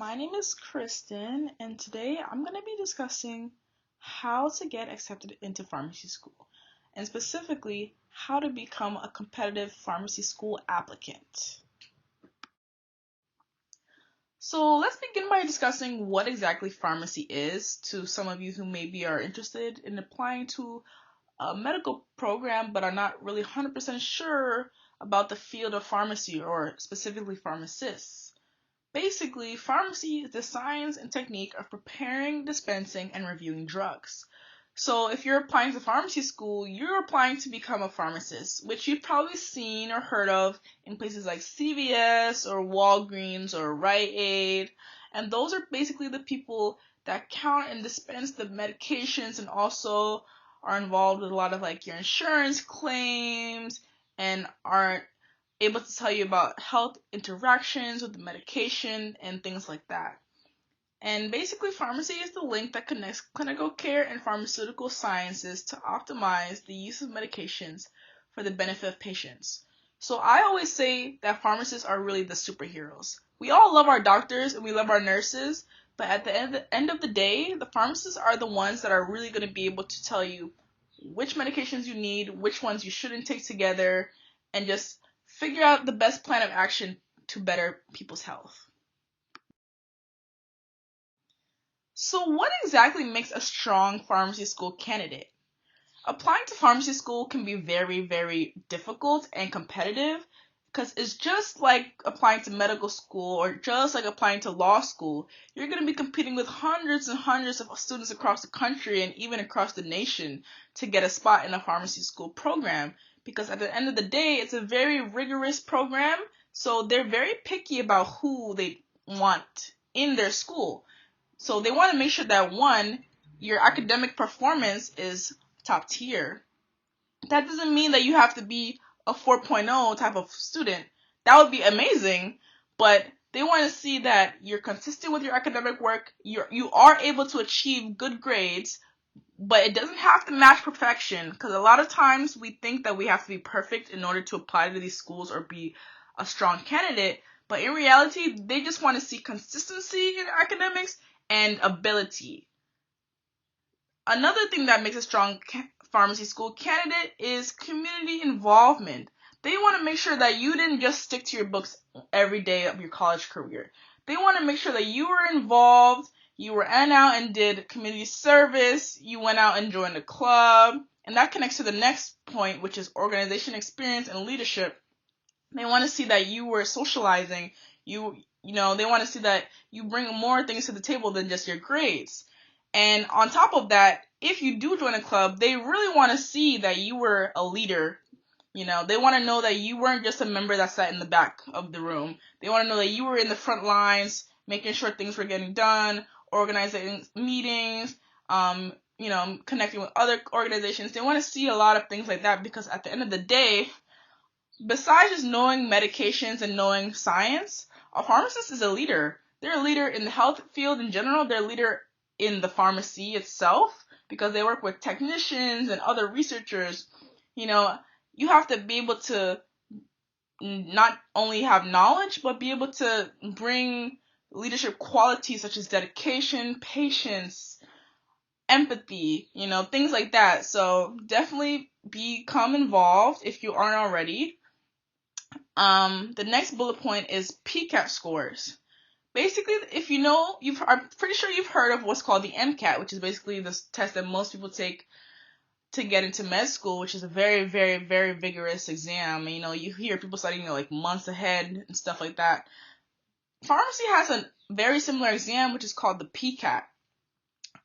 My name is Kristen, and today I'm going to be discussing how to get accepted into pharmacy school, and specifically how to become a competitive pharmacy school applicant. So let's begin by discussing what exactly pharmacy is to some of you who maybe are interested in applying to a medical program but are not really 100% sure about the field of pharmacy or specifically pharmacists. Basically, pharmacy is the science and technique of preparing, dispensing, and reviewing drugs. So if you're applying to pharmacy school, you're applying to become a pharmacist, which you've probably seen or heard of in places like CVS or Walgreens or Rite Aid. And those are basically the people that count and dispense the medications and also are involved with a lot of like your insurance claims and are able to tell you about health interactions with the medication and things like that. And basically, pharmacy is the link that connects clinical care and pharmaceutical sciences to optimize the use of medications for the benefit of patients. So I always say that pharmacists are really the superheroes. We all love our doctors and we love our nurses, but at the end of the day, the pharmacists are the ones that are really going to be able to tell you which medications you need, which ones you shouldn't take together, and just figure out the best plan of action to better people's health. So what exactly makes a strong pharmacy school candidate? Applying to pharmacy school can be very, very difficult and competitive because it's just like applying to medical school or just like applying to law school. You're going to be competing with hundreds and hundreds of students across the country and even across the nation to get a spot in a pharmacy school program, because at the end of the day, it's a very rigorous program, so they're very picky about who they want in their school. So they want to make sure that, one, your academic performance is top tier. That doesn't mean that you have to be a 4.0 type of student. That would be amazing, but they want to see that you're consistent with your academic work, you are able to achieve good grades, but it doesn't have to match perfection, because a lot of times we think that we have to be perfect in order to apply to these schools or be a strong candidate, but in reality, they just want to see consistency in academics and ability. Another thing that makes a strong pharmacy school candidate is community involvement. They want to make sure that you didn't just stick to your books every day of your college career. They want to make sure that you were involved, you went out and did community service, you went out and joined a club, and that connects to the next point, which is organization experience and leadership. They want to see that you were socializing. They want to see that you bring more things to the table than just your grades. And on top of that, if you do join a club, they really want to see that you were a leader. They want to know that you weren't just a member that sat in the back of the room. They want to know that you were in the front lines, making sure things were getting done, organizing meetings, connecting with other organizations. They want to see a lot of things like that, because at the end of the day, besides just knowing medications and knowing science, a pharmacist is a leader. They're a leader in the health field in general. They're a leader in the pharmacy itself, because they work with technicians and other researchers. You have to be able to not only have knowledge, but be able to bring leadership qualities such as dedication, patience, empathy, things like that. So definitely become involved if you aren't already. The next bullet point is PCAT scores. Basically, if I'm pretty sure you've heard of what's called the MCAT, which is basically this test that most people take to get into med school, which is a very, very, very vigorous exam. You hear people studying like months ahead and stuff like that. Pharmacy has a very similar exam, which is called the PCAT.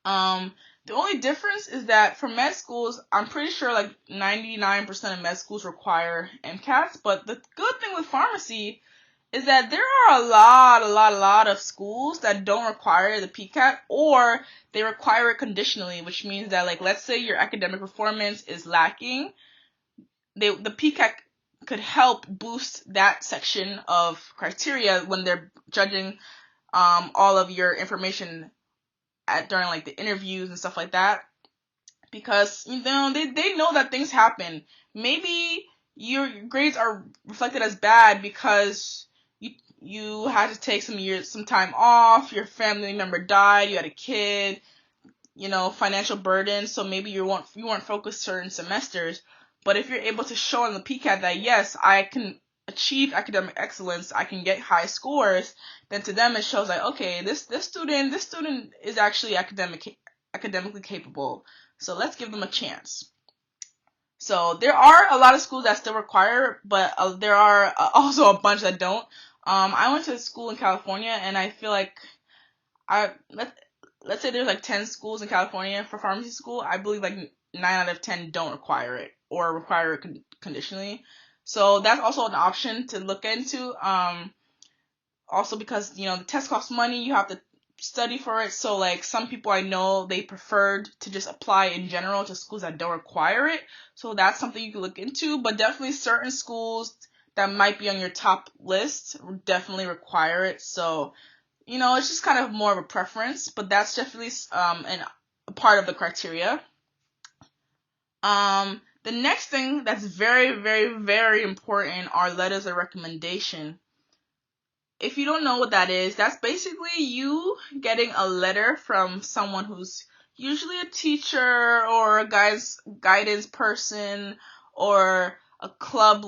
The only difference is that for med schools, I'm pretty sure like 99% of med schools require MCATs, but the good thing with pharmacy is that there are a lot of schools that don't require the PCAT, or they require it conditionally, which means that, like, let's say your academic performance is lacking, the PCAT could help boost that section of criteria when they're judging all of your information during like the interviews and stuff like that, because they know that things happen. Maybe your grades are reflected as bad because you had to take some time off, your family member died, you had a kid, financial burden, so maybe you weren't focused certain semesters. But if you're able to show on the PCAT that yes, I can achieve academic excellence, I can get high scores, then to them it shows like, okay, this student is actually academically capable. So let's give them a chance. So there are a lot of schools that still require, but there are also a bunch that don't. I went to school in California, and I feel like let's say there's like 10 schools in California for pharmacy school. I believe like 9 out of 10 don't require it or require it conditionally. So that's also an option to look into. Also because, the test costs money, you have to study for it. So like some people I know, they preferred to just apply in general to schools that don't require it. So that's something you can look into, but definitely certain schools that might be on your top list definitely require it. So, it's just kind of more of a preference, but that's definitely a part of the criteria. The next thing that's very, very, very important are letters of recommendation. If you don't know what that is, that's basically you getting a letter from someone who's usually a teacher or a guidance person or a club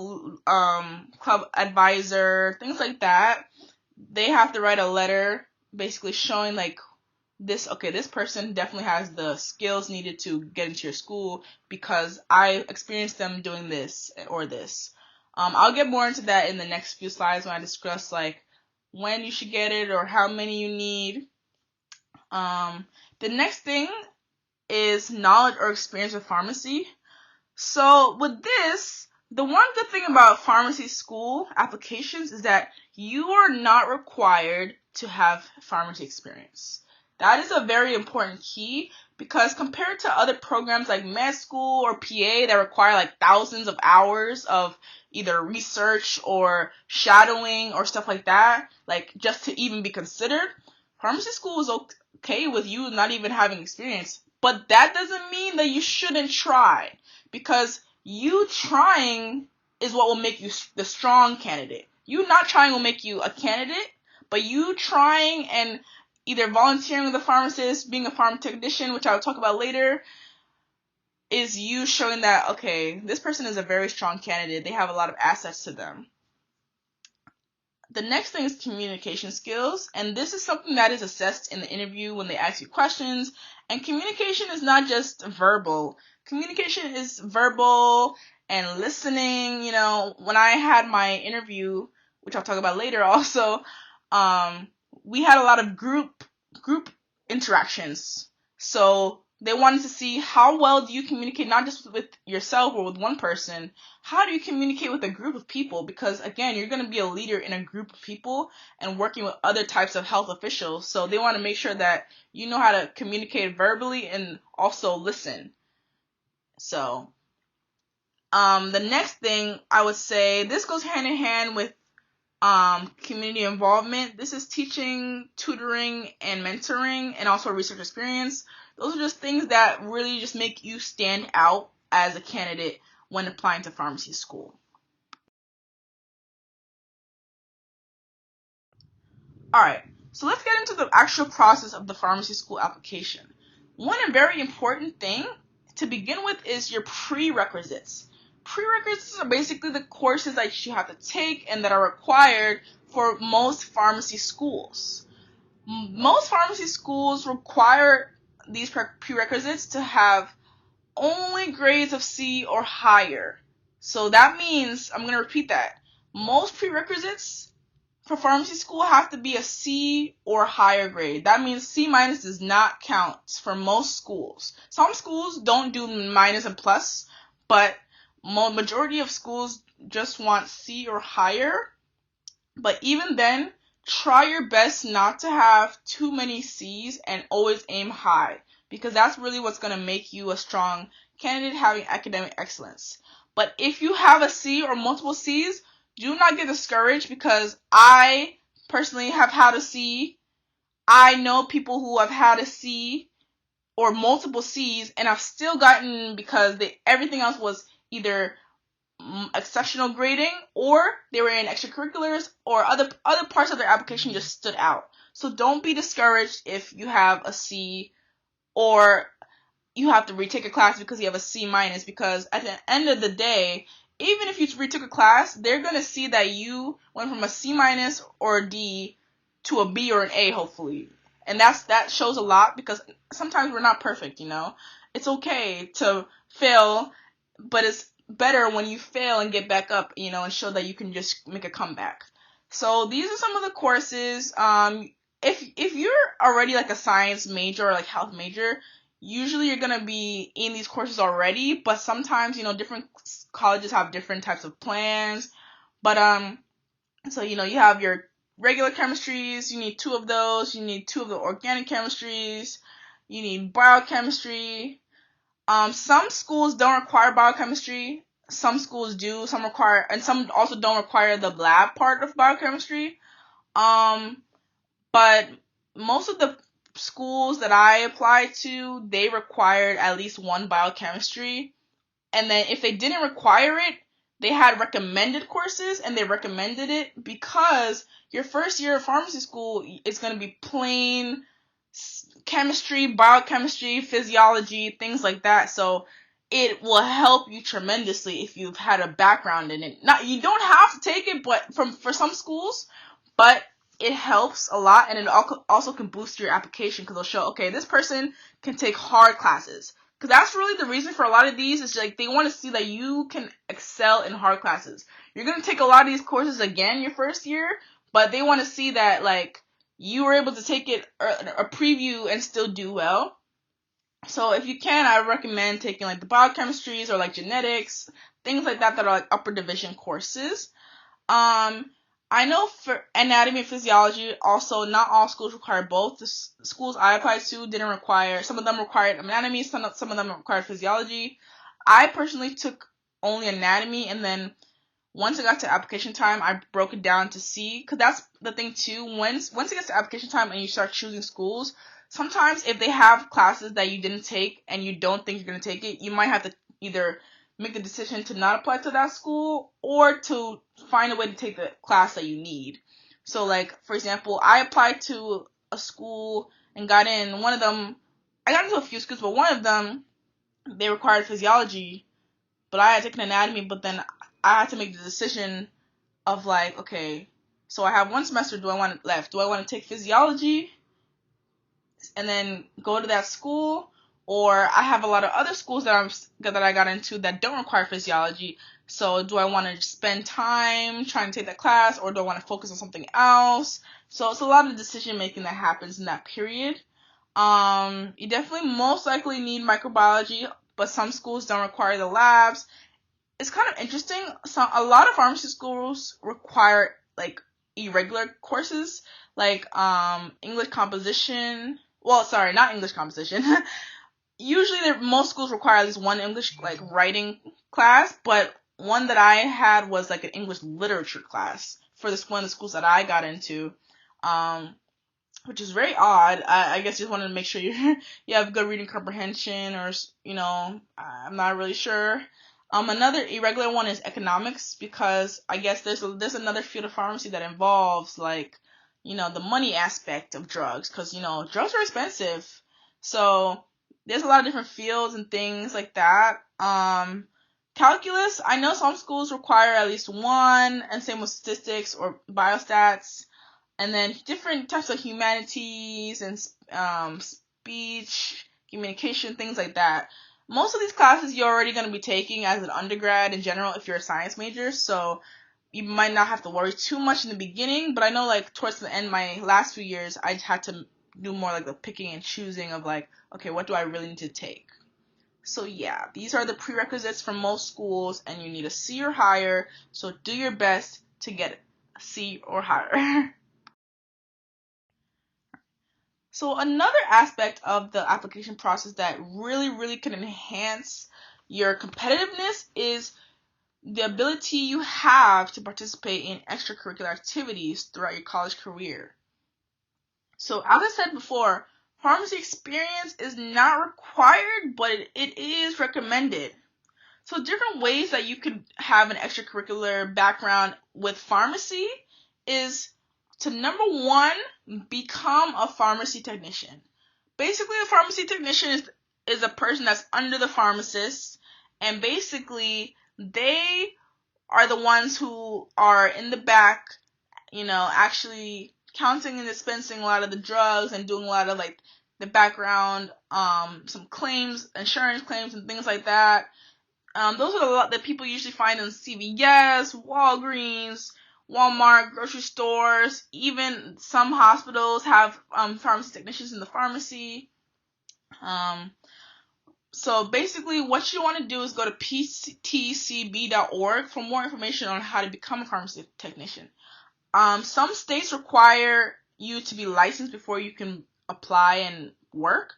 advisor, things like that. They have to write a letter basically showing like this person definitely has the skills needed to get into your school because I experienced them doing this or this. I'll get more into that in the next few slides when I discuss like when you should get it or how many you need. The next thing is knowledge or experience with pharmacy. So with this, the one good thing about pharmacy school applications is that you are not required to have pharmacy experience. That is a very important key because compared to other programs like med school or PA that require like thousands of hours of either research or shadowing or stuff like that, like just to even be considered, pharmacy school is okay with you not even having experience. But that doesn't mean that you shouldn't try, because you trying is what will make you the strong candidate. You not trying will make you a candidate, but you trying and either volunteering with a pharmacist, being a pharm technician, which I will talk about later, is you showing that, okay, this person is a very strong candidate. They have a lot of assets to them. The next thing is communication skills, and this is something that is assessed in the interview when they ask you questions. And communication is not just verbal. Communication is verbal and listening. When I had my interview, which I'll talk about later also, we had a lot of group interactions. So they wanted to see how well do you communicate, not just with yourself or with one person. How do you communicate with a group of people? Because again, you're going to be a leader in a group of people and working with other types of health officials. So they want to make sure that you know how to communicate verbally and also listen. So, the next thing I would say, this goes hand in hand with community involvement. This is teaching, tutoring, and mentoring, and also research experience. Those are just things that really just make you stand out as a candidate when applying to pharmacy school. Alright, so let's get into the actual process of the pharmacy school application. One very important thing to begin with is your prerequisites. Prerequisites are basically the courses that you have to take and that are required for most pharmacy schools. Most pharmacy schools require these prerequisites to have only grades of C or higher. So that means, I'm going to repeat that, most prerequisites for pharmacy school have to be a C or higher grade. That means C minus does not count for most schools. Some schools don't do minus and plus, but majority of schools just want C or higher. But even then, try your best not to have too many C's and always aim high, because that's really what's going to make you a strong candidate having academic excellence. But if you have a C or multiple C's, do not get discouraged, because I personally have had a C. I know people who have had a C or multiple C's and have still gotten, because everything else was either exceptional grading, or they were in extracurriculars, or other parts of their application just stood out. So don't be discouraged if you have a C, or you have to retake a class because you have a C minus, because at the end of the day, even if you retook a class, they're going to see that you went from a C minus or a D to a B or an A, hopefully. And that shows a lot, because sometimes we're not perfect, It's okay to fail, but it's better when you fail and get back up, and show that you can just make a comeback. So these are some of the courses. If you're already like a science major or like health major, usually you're going to be in these courses already, but sometimes, different colleges have different types of plans. But, so, you have your regular chemistries, you need 2 of those, you need 2 of the organic chemistries, you need biochemistry. Some schools don't require biochemistry, some schools do, some require, and some also don't require the lab part of biochemistry. But most of the schools that I applied to, they required at least 1 biochemistry. And then if they didn't require it, they had recommended courses, and they recommended it because your first year of pharmacy school is going to be plain chemistry, biochemistry, physiology, things like that. So it will help you tremendously if you've had a background in it. You don't have to take it, but for some schools, but it helps a lot, and it also can boost your application, because it'll show, okay, this person can take hard classes. Because that's really the reason for a lot of these, is like they want to see that you can excel in hard classes. You're going to take a lot of these courses again your first year, but they want to see that like you were able to take it a preview and still do well. So if you can, I recommend taking like the biochemistries or like genetics, things like that are like upper division courses. I know for anatomy and physiology, also not all schools require both. The schools I applied to didn't require, some of them required anatomy, some of them required physiology. I personally took only anatomy, and then once it got to application time, I broke it down to C, because that's the thing too. Once it gets to application time and you start choosing schools, sometimes if they have classes that you didn't take and you don't think you're going to take it, you might have to either make the decision to not apply to that school, or to find a way to take the class that you need. So like, for example, I applied to a school and got in. One of them, I got into a few schools, but one of them, they required physiology, but I had taken anatomy, but then I had to make the decision of like, okay, so I have 1 semester, do I want to take physiology and then go to that school, or I have a lot of other schools that I got into that don't require physiology. So do I want to spend time trying to take that class, or do I want to focus on something else? So it's a lot of decision making that happens in that period. You definitely most likely need microbiology, but some schools don't require the labs. It's kind of interesting. So a lot of pharmacy schools require like irregular courses, like English composition. Well, sorry, not English composition. Usually, most schools require at least 1 English like writing class, but one that I had was like an English literature class for this one of the schools that I got into, which is very odd. I guess you just wanted to make sure you have good reading comprehension, or I'm not really sure. Another irregular one is economics, because I guess there's another field of pharmacy that involves like, the money aspect of drugs, because drugs are expensive. So there's a lot of different fields and things like that. Calculus, I know some schools require at least 1, and same with statistics or biostats. And then different types of humanities and speech, communication, things like that. Most of these classes you're already going to be taking as an undergrad in general if you're a science major, so you might not have to worry too much in the beginning. But I know like towards the end, my last few years, I had to do more like the picking and choosing of like, okay, what do I really need to take? So yeah, these are the prerequisites for most schools, and you need a C or higher, so do your best to get a C or higher. So another aspect of the application process that really, really can enhance your competitiveness is the ability you have to participate in extracurricular activities throughout your college career. So as I said before, pharmacy experience is not required, but it is recommended. So different ways that you could have an extracurricular background with pharmacy is to, number one, become a pharmacy technician. Basically, a pharmacy technician is a person that's under the pharmacist, and basically they are the ones who are in the back, actually counting and dispensing a lot of the drugs and doing a lot of like the background, some claims, insurance claims and things like that. Those are a lot that people usually find in CVS, Walgreens, Walmart, grocery stores. Even some hospitals have pharmacy technicians in the pharmacy. So basically, what you want to do is go to ptcb.org for more information on how to become a pharmacy technician. Some states require you to be licensed before you can apply and work.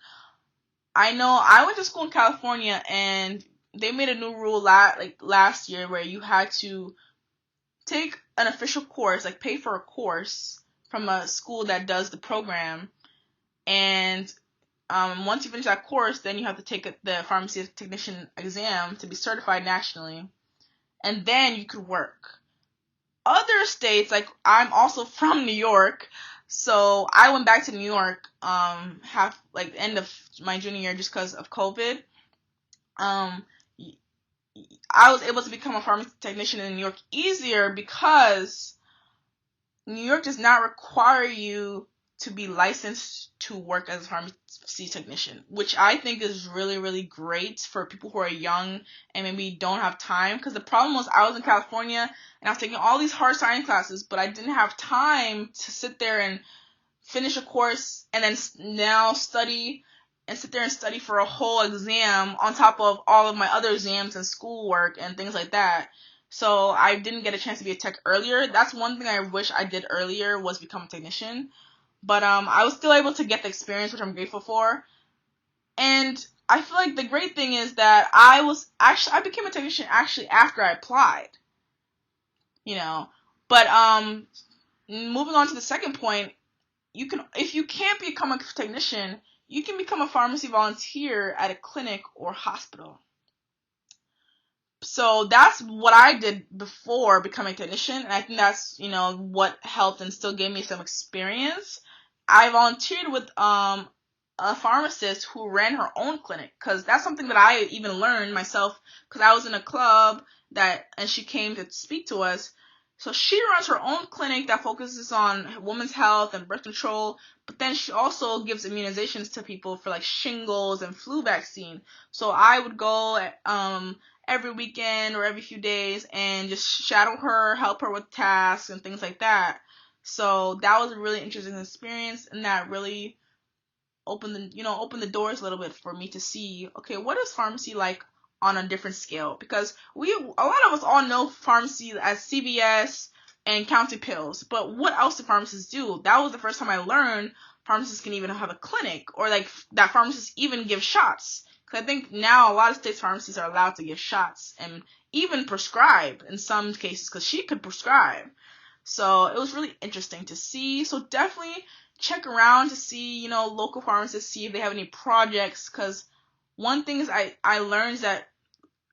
I know I went to school in California, and they made a new rule last year where you had to take an official course, like pay for a course from a school that does the program, and once you finish that course, then you have to take the pharmacy technician exam to be certified nationally, and then you could work. Other states, like I'm also from New York, so I went back to New York end of my junior year just because of COVID. I was able to become a pharmacy technician in New York easier because New York does not require you to be licensed to work as a pharmacy technician, which I think is really, really great for people who are young and maybe don't have time. Because the problem was I was in California and I was taking all these hard science classes, but I didn't have time to sit there and finish a course and then now study and sit there and study for a whole exam on top of all of my other exams and schoolwork and things like that. So I didn't get a chance to be a tech earlier. That's one thing I wish I did earlier, was become a technician. But I was still able to get the experience, which I'm grateful for. And I feel like the great thing is that I became a technician actually after I applied. But moving on to the second point, if you can't become a technician, you can become a pharmacy volunteer at a clinic or hospital. So that's what I did before becoming a technician, and I think that's, what helped and still gave me some experience. I volunteered with a pharmacist who ran her own clinic, because that's something that I even learned myself, because I was in a club and she came to speak to us. So she runs her own clinic that focuses on women's health and birth control, but then she also gives immunizations to people for like shingles and flu vaccine. So I would go every weekend or every few days and just shadow her, help her with tasks and things like that. So that was a really interesting experience, and that really opened the doors a little bit for me to see, okay, what is pharmacy like on a different scale? Because a lot of us all know pharmacy as CVS and counting pills, but what else do pharmacists do? That was the first time I learned pharmacists can even have a clinic, or like that pharmacists even give shots. Because I think now a lot of states pharmacies are allowed to give shots and even prescribe in some cases, because she could prescribe. So it was really interesting to see. So definitely check around to see, local pharmacists, see if they have any projects, because one thing is I learned that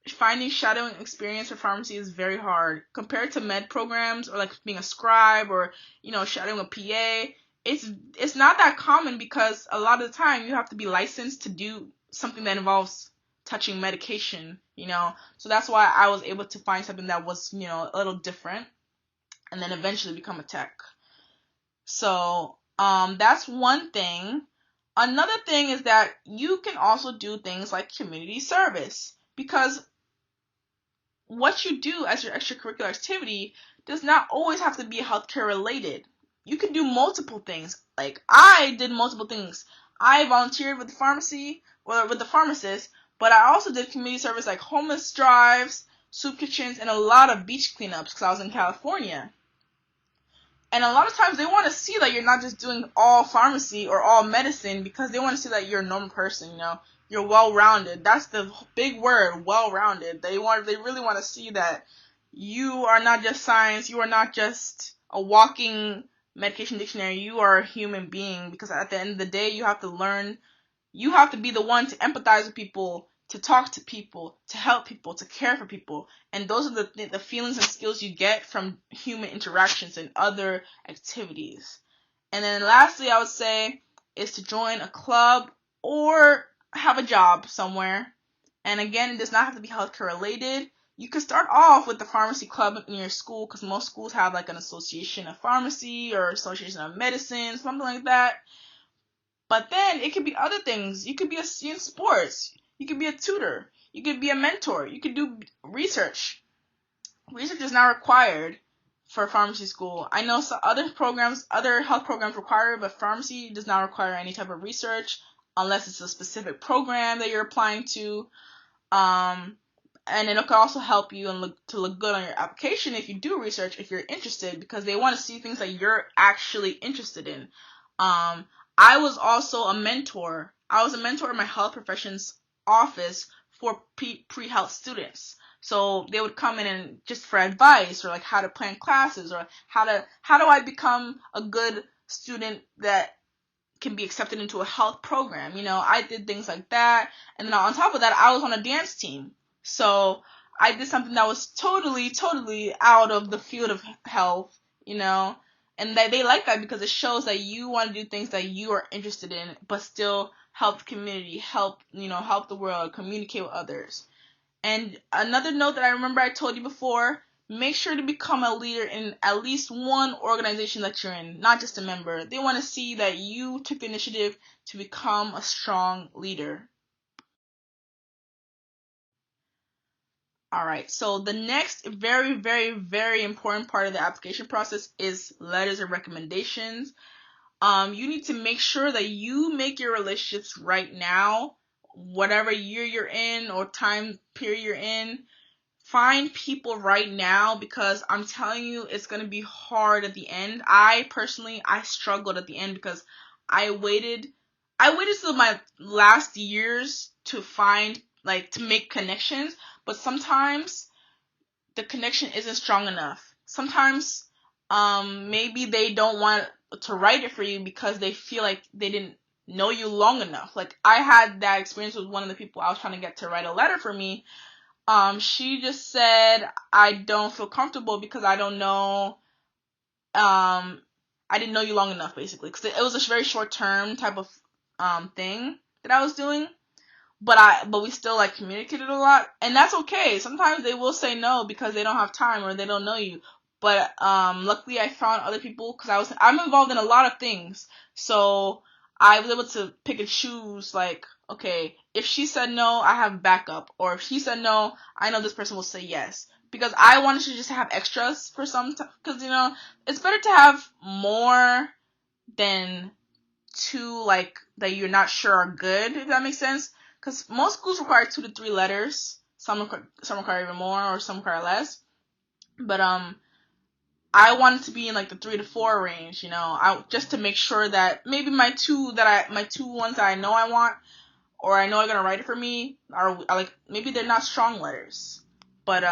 finding shadowing experience for pharmacy is very hard compared to med programs or like being a scribe or, shadowing a PA. It's not that common, because a lot of the time you have to be licensed to do something that involves touching medication, So that's why I was able to find something that was, a little different, and then eventually become a tech. So that's one thing. Another thing is that you can also do things like community service, because what you do as your extracurricular activity does not always have to be healthcare related. You can do multiple things. Like I did multiple things. I volunteered with the pharmacy, or with the pharmacist, but I also did community service like homeless drives, soup kitchens, and a lot of beach cleanups because I was in California. And a lot of times they want to see that you're not just doing all pharmacy or all medicine, because they want to see that you're a normal person, You're well-rounded. That's the big word, well-rounded. They really want to see that you are not just science, you are not just a walking medication dictionary, you are a human being, because at the end of the day, you have to be the one to empathize with people, to talk to people, to help people, to care for people. And those are the feelings and skills you get from human interactions and other activities. And then lastly, I would say is to join a club or have a job somewhere. And again, it does not have to be healthcare related. You could start off with the pharmacy club in your school, because most schools have like an association of pharmacy or association of medicine, something like that. But then it could be other things. You could be in sports. You could be a tutor. You could be a mentor. You could do research. Research is not required for pharmacy school. I know some other programs, other health programs require it, but pharmacy does not require any type of research unless it's a specific program that you're applying to. And it can also help you and look good on your application if you do research, if you're interested, because they want to see things that you're actually interested in. I was also a mentor. I was a mentor in my health professions office for pre-health students. So they would come in and just for advice, or like how to plan classes, or how do I become a good student that can be accepted into a health program. I did things like that. And then on top of that, I was on a dance team. So I did something that was totally, totally out of the field of health, and they like that because it shows that you want to do things that you are interested in, but still help the community, help the world, communicate with others. And another note that I remember I told you before, make sure to become a leader in at least one organization that you're in, not just a member. They want to see that you took the initiative to become a strong leader. All right, so the next very, very, very important part of the application process is letters of recommendations. You need to make sure that you make your relationships right now, whatever year you're in or time period you're in. Find people right now, because I'm telling you, it's going to be hard at the end. I struggled at the end because I waited till my last years to to make connections, but sometimes the connection isn't strong enough. Sometimes, maybe they don't want to write it for you because they feel like they didn't know you long enough. Like, I had that experience with one of the people I was trying to get to write a letter for me. She just said, I don't feel comfortable because I don't know, I didn't know you long enough, basically. Because it was a very short-term type of, thing that I was doing. But we still, like, communicated a lot. And that's okay. Sometimes they will say no because they don't have time or they don't know you. But, luckily I found other people, because I'm involved in a lot of things. So I was able to pick and choose, like, okay, if she said no, I have backup. Or if she said no, I know this person will say yes. Because I wanted to just have extras for some time. Because, it's better to have more than two, like, that you're not sure are good, if that makes sense. Because most schools require 2 to 3 letters. Some require even more, or some require less. But, I wanted to be in, like, the 3 to 4 range, just to make sure that maybe my two ones that I know I want, or I know are gonna write it for me, are like, maybe they're not strong letters. But,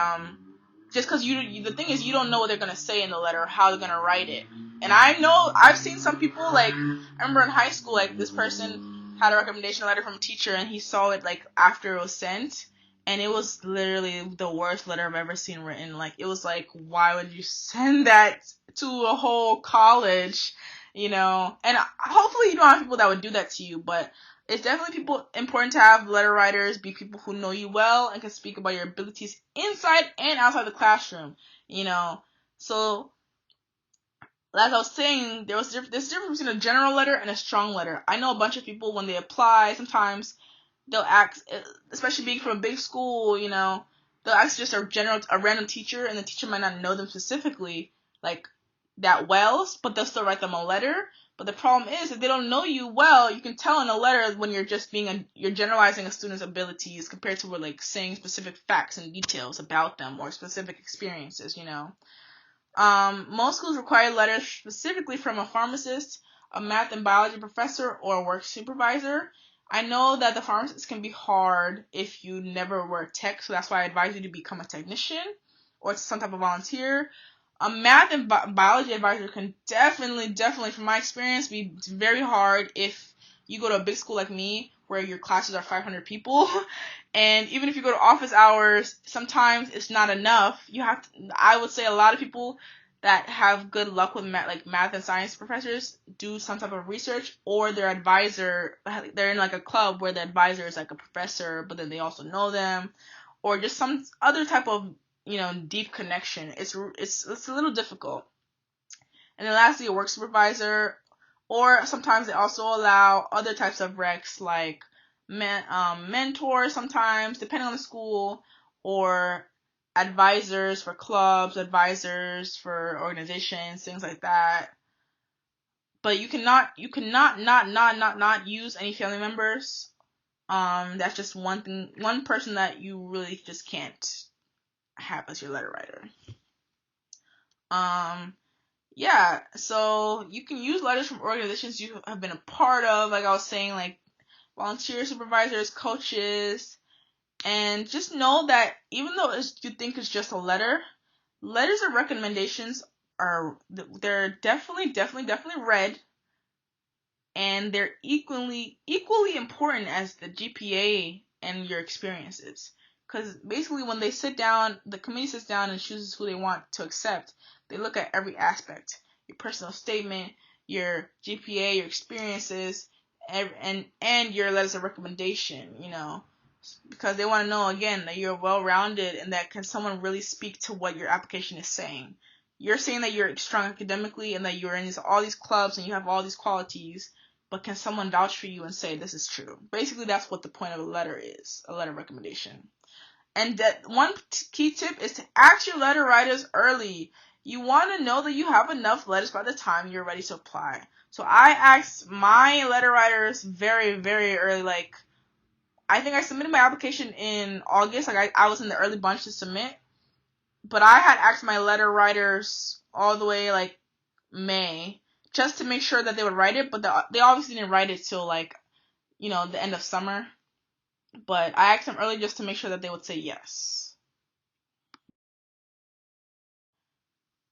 just because the thing is, you don't know what they're gonna say in the letter, or how they're gonna write it. And I've seen some people, like, I remember in high school, like, this person had a recommendation letter from a teacher, and he saw it, like, after it was sent, and it was literally the worst letter I've ever seen written. Like, it was like, why would you send that to a whole college, And hopefully you don't have people that would do that to you, but it's definitely important to have letter writers be people who know you well and can speak about your abilities inside and outside the classroom, So, as I was saying, there's a difference between a general letter and a strong letter. I know a bunch of people, when they apply, sometimes they'll ask, especially being from a big school, they'll ask just a random teacher, and the teacher might not know them specifically, like, that well, but they'll still write them a letter. But the problem is, if they don't know you well, you can tell in a letter when you're just you're generalizing a student's abilities compared to like saying specific facts and details about them or specific experiences, Most schools require letters specifically from a pharmacist, a math and biology professor, or a work supervisor. I know that the pharmacist can be hard if you never were a tech, so that's why I advise you to become a technician or some type of volunteer. A math and biology advisor can definitely, from my experience, be very hard if you go to a big school like me where your classes are 500 people, and even if you go to office hours, sometimes it's not enough. I would say a lot of people that have good luck with math and science professors do some type of research, or their advisor, they're in like a club where the advisor is like a professor, but then they also know them, or just some other type of, deep connection. It's a little difficult. And then lastly, a work supervisor, or sometimes they also allow other types of recs like mentors sometimes, depending on the school, or advisors for clubs, advisors for organizations, things like that. But you cannot not use any family members. That's just one person that you really just can't have as your letter writer. Yeah, so you can use letters from organizations you have been a part of, like I was saying, like volunteer supervisors, coaches, and just know that even though you think it's just a letter, letters of recommendations they're definitely read, and they're equally important as the GPA and your experiences. Because basically, when they sit down, the committee sits down and chooses who they want to accept. They look at every aspect: your personal statement, your GPA, your experiences, and your letters of recommendation. Because they want to know again that you're well-rounded and that can someone really speak to what your application is saying. You're saying that you're strong academically and that you're in all these clubs and you have all these qualities, but can someone vouch for you and say this is true? Basically, that's what the point of a letter is, a letter of recommendation. And that one key tip is to ask your letter writers early. You want to know that you have enough letters by the time you're ready to apply. So I asked my letter writers very, very early. Like, I think I submitted my application in August. Like, I was in the early bunch to submit. But I had asked my letter writers all the way, like, May, just to make sure that they would write it. But they obviously didn't write it till, like, the end of summer. But I asked them early just to make sure that they would say yes.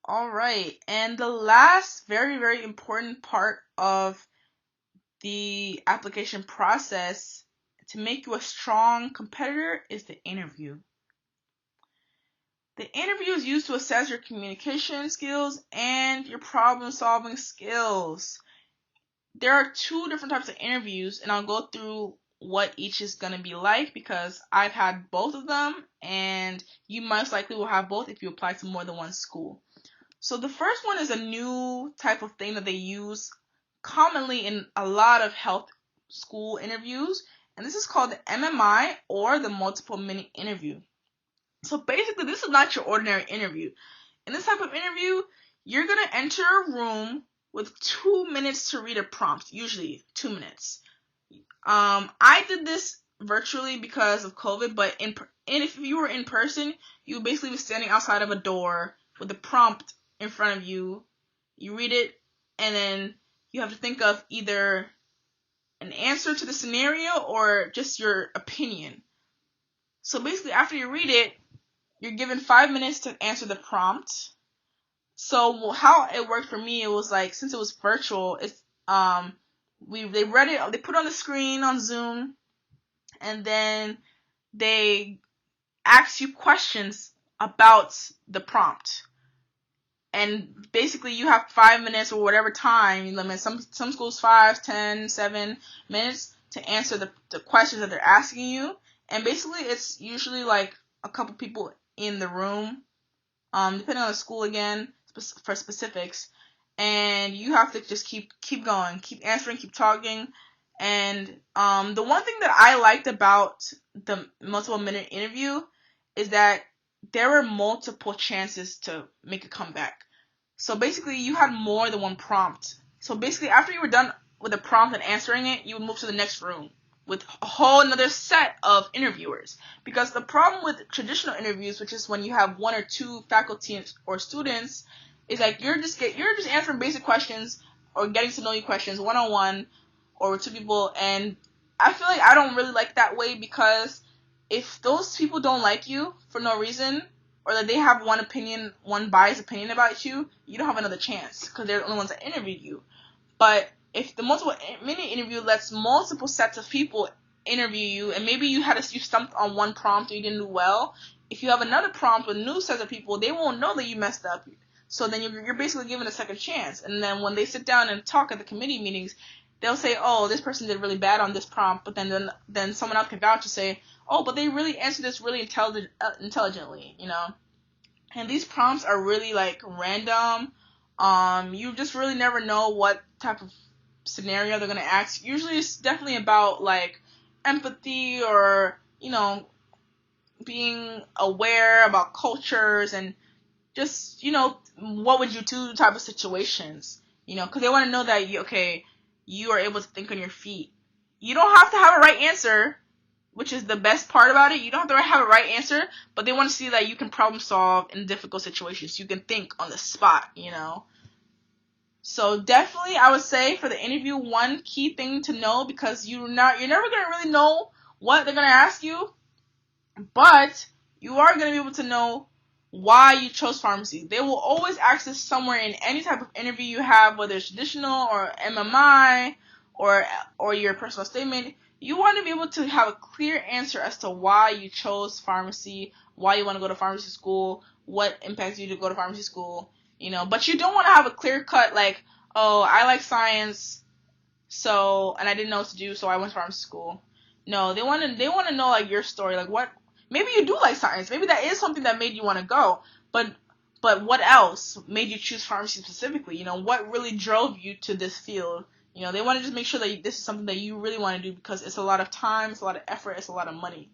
All right. And the last very, very important part of the application process to make you a strong competitor is the interview. The interview is used to assess your communication skills and your problem-solving skills. There are two different types of interviews, and I'll go through what each is going to be like because I've had both of them, and you most likely will have both if you apply to more than one school. So the first one is a new type of thing that they use commonly in a lot of health school interviews, and this is called the MMI, or the multiple minute interview. So basically, this is not your ordinary interview. In this type of interview, you're going to enter a room with 2 minutes to read a prompt, usually 2 minutes. I did this virtually because of COVID, but if you were in person, you would basically be standing outside of a door with a prompt in front of you. You read it, and then you have to think of either an answer to the scenario or just your opinion. So basically, after you read it, you're given 5 minutes to answer the prompt. So how it worked for me, it was like, since it was virtual, they read it, they put it on the screen on Zoom, and then they ask you questions about the prompt. And basically, you have 5 minutes or whatever time limit. Some schools 5, 10, 7 minutes to answer the questions that they're asking you. And basically, it's usually like a couple people in the room, depending on the school again, for specifics. And you have to just keep going, keep answering, keep talking. And the one thing that I liked about the multiple minute interview is that there were multiple chances to make a comeback. So basically, you had more than one prompt. So basically, after you were done with the prompt and answering it, you would move to the next room with a whole another set of interviewers. Because the problem with traditional interviews, which is when you have one or two faculty or students, is like you're just answering basic questions or getting to know you questions one-on-one or with two people. And I feel like I don't really like that way, because if those people don't like you for no reason, or that they have one biased opinion about you, you don't have another chance because they're the only ones that interviewed you. But if the multiple mini interview lets multiple sets of people interview you, and maybe you stumped on one prompt and you didn't do well, if you have another prompt with new sets of people, they won't know that you messed up. So then you're basically given a second chance. And then when they sit down and talk at the committee meetings, they'll say, oh, this person did really bad on this prompt, but then someone else can vouch to say, oh, but they really answered this really intelligently, you know. And these prompts are really like random. You just really never know what type of scenario they're gonna ask. Usually, it's definitely about like empathy or, you know, being aware about cultures and just, you know, what would you do type of situations, you know, because they want to know that you are able to think on your feet. You don't have to have a right answer, which is the best part about it. You don't have to have a right answer, but they want to see that you can problem solve in difficult situations. You can think on the spot, you know. So definitely, I would say for the interview, one key thing to know, because you're never gonna really know what they're gonna ask you, but you are gonna be able to know why you chose pharmacy. They will always ask this somewhere in any type of interview you have, whether it's traditional or MMI or your personal statement. You want to be able to have a clear answer as to why you chose pharmacy, why you want to go to pharmacy school, what impacts you to go to pharmacy school, you know. But you don't want to have a clear cut like, oh, I like science, and I didn't know what to do, so I went to pharmacy school. No, they want to know like your story, like what. Maybe you do like science. Maybe that is something that made you want to go. But what else made you choose pharmacy specifically? You know, what really drove you to this field? You know, they want to just make sure that this is something that you really want to do, because it's a lot of time, it's a lot of effort, it's a lot of money.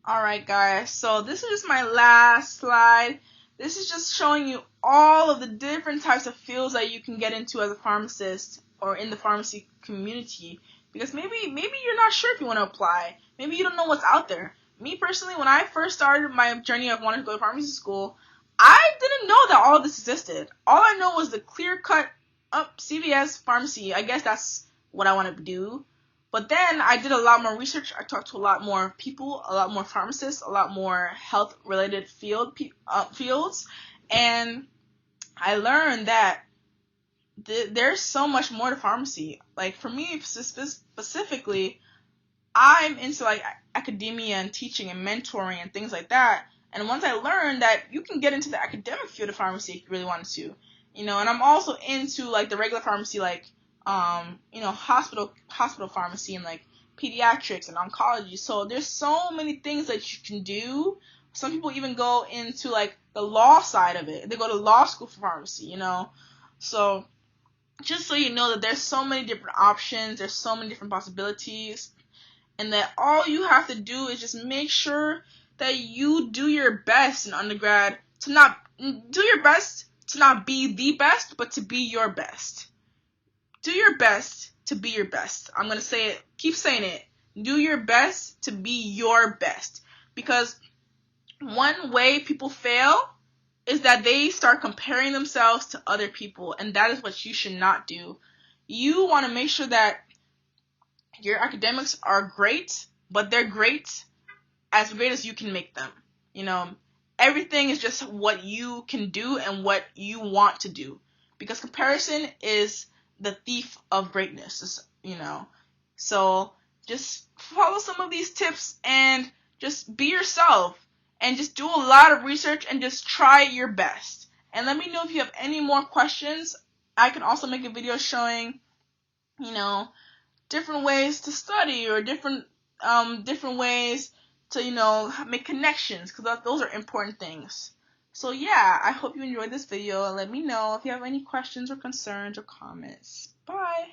Alright guys, so this is just my last slide. This is just showing you all of the different types of fields that you can get into as a pharmacist or in the pharmacy community. Because maybe you're not sure if you want to apply. Maybe you don't know what's out there. Me personally, when I first started my journey of wanting to go to pharmacy school, I didn't know that all of this existed. All I know was the clear-cut CVS pharmacy. I guess that's what I want to do. But then I did a lot more research. I talked to a lot more people, a lot more pharmacists, a lot more health-related fields, and I learned that there's so much more to pharmacy. Like for me specifically, I'm into like academia and teaching and mentoring and things like that. And once I learned that you can get into the academic field of pharmacy if you really wanted to, you know. And I'm also into like the regular pharmacy, like you know, hospital pharmacy and like pediatrics and oncology. So there's so many things that you can do. Some people even go into like the law side of it. They go to law school for pharmacy, you know. So just so you know that there's so many different options, there's so many different possibilities, and that all you have to do is just make sure that you do your best in undergrad to not be the best, but to be your best. Do your best to be your best. I'm going to say it, keep saying it. Do your best to be your best. Because one way people fail is that they start comparing themselves to other people, and that is what you should not do. You want to make sure that your academics are great, but they're great as you can make them. You know, everything is just what you can do and what you want to do. Because comparison is the thief of greatness, you know. So just follow some of these tips and just be yourself and just do a lot of research and just try your best. And let me know if you have any more questions. I can also make a video showing, you know, different ways to study or different ways to, you know, make connections, because those are important things. So yeah, I hope you enjoyed this video, and let me know if you have any questions or concerns or comments. Bye!